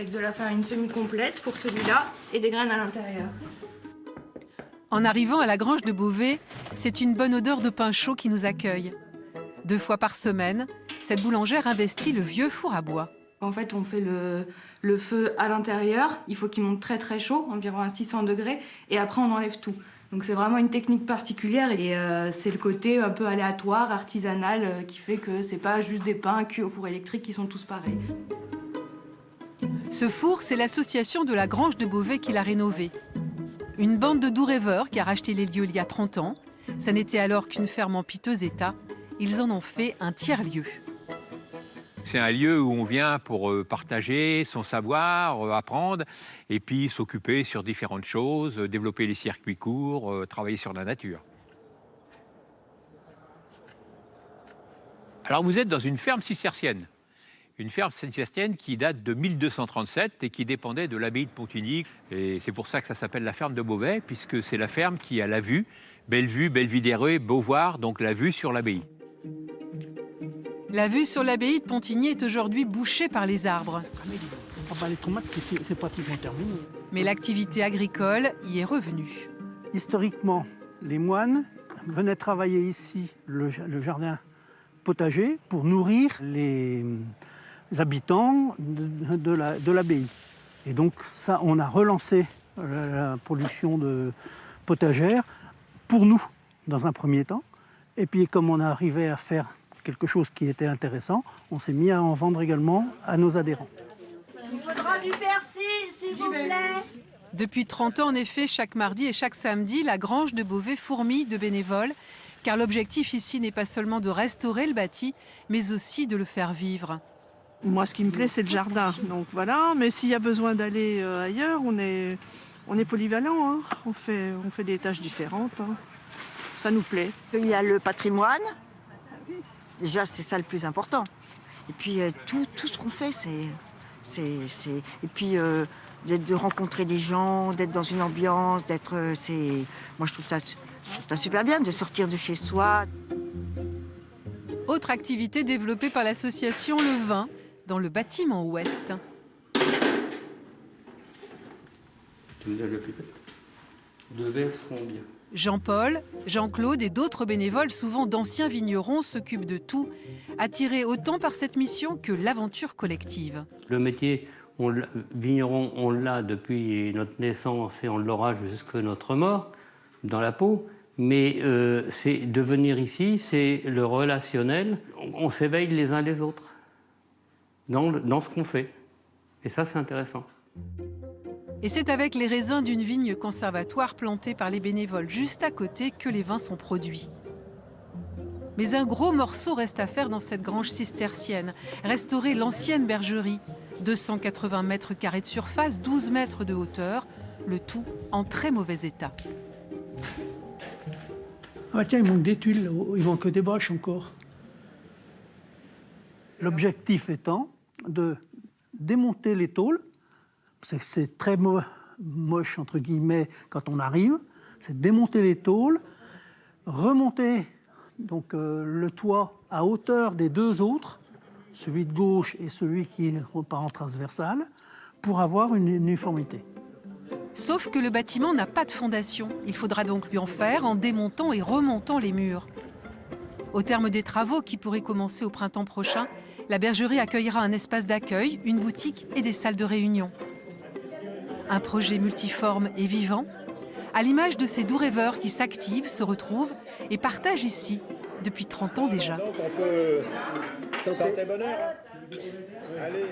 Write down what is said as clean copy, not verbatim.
avec de la farine semi-complète pour celui-là et des graines à l'intérieur. En arrivant à la grange de Beauvais, c'est une bonne odeur de pain chaud qui nous accueille. 2 fois par semaine, cette boulangère investit le vieux four à bois. En fait, on fait le feu à l'intérieur. Il faut qu'il monte très très chaud, environ à 600 degrés, et après on enlève tout. Donc c'est vraiment une technique particulière et c'est le côté un peu aléatoire, artisanal, qui fait que c'est pas juste des pains cuits au four électrique qui sont tous pareils. Ce four, c'est l'association de la grange de Beauvais qui l'a rénové. Une bande de doux rêveurs qui a racheté les lieux il y a 30 ans. Ça n'était alors qu'une ferme en piteux état. Ils en ont fait un tiers-lieu. C'est un lieu où on vient pour partager son savoir, apprendre, et puis s'occuper sur différentes choses, développer les circuits courts, travailler sur la nature. Alors vous êtes dans une ferme cistercienne. Une ferme cistercienne qui date de 1237 et qui dépendait de l'abbaye de Pontigny. Et c'est pour ça que ça s'appelle la ferme de Beauvais, puisque c'est la ferme qui a la vue, Belvidéré, Beauvoir, donc la vue sur l'abbaye. La vue sur l'abbaye de Pontigny est aujourd'hui bouchée par les arbres. Les tomates, c'est pratiquement terminé. Mais l'activité agricole y est revenue. Historiquement, les moines venaient travailler ici le jardin potager pour nourrir les habitants de l'abbaye. Et donc ça, on a relancé la production de potagère pour nous, dans un premier temps. Et puis comme on arrivait à faire quelque chose qui était intéressant, on s'est mis à en vendre également à nos adhérents. Il faudra du persil, s'il vous plaît. Depuis 30 ans, en effet, chaque mardi et chaque samedi, la grange de Beauvais fourmille de bénévoles, car l'objectif ici n'est pas seulement de restaurer le bâti, mais aussi de le faire vivre. Moi, ce qui me plaît, c'est le jardin. Donc voilà, mais s'il y a besoin d'aller ailleurs, on est polyvalent. Hein. On fait des tâches différentes. Hein. Ça nous plaît. Il y a le patrimoine. Déjà, c'est ça le plus important. Et puis, tout ce qu'on fait, Et puis, de rencontrer des gens, d'être dans une ambiance, Moi, je trouve ça super bien de sortir de chez soi. Autre activité développée par l'association Le Vin, dans le bâtiment ouest. Tu me donnes la pipette. 2 verres seront bien. Jean-Paul, Jean-Claude et d'autres bénévoles, souvent d'anciens vignerons, s'occupent de tout, attirés autant par cette mission que l'aventure collective. Le métier, vigneron, on l'a depuis notre naissance et on l'aura jusqu'à notre mort, dans la peau. Mais c'est de venir ici, c'est le relationnel. On s'éveille les uns les autres dans ce qu'on fait. Et ça, c'est intéressant. Et c'est avec les raisins d'une vigne conservatoire plantée par les bénévoles juste à côté que les vins sont produits. Mais un gros morceau reste à faire dans cette grange cistercienne. Restaurer l'ancienne bergerie. 280 mètres carrés de surface, 12 mètres de hauteur, le tout en très mauvais état. Ah tiens, il manque des tuiles, il manque des bâches encore. L'objectif étant de démonter les tôles, parce que c'est très moche, entre guillemets, quand on arrive, c'est démonter les tôles, remonter donc, le toit à hauteur des 2 autres, celui de gauche et celui qui repart en transversale, pour avoir une uniformité. Sauf que le bâtiment n'a pas de fondation. Il faudra donc lui en faire en démontant et remontant les murs. Au terme des travaux qui pourraient commencer au printemps prochain, la bergerie accueillera un espace d'accueil, une boutique et des salles de réunion. Un projet multiforme et vivant, à l'image de ces doux rêveurs qui s'activent, se retrouvent et partagent ici depuis 30 ans déjà. Donc on peut... Santé, bonheur. Allez.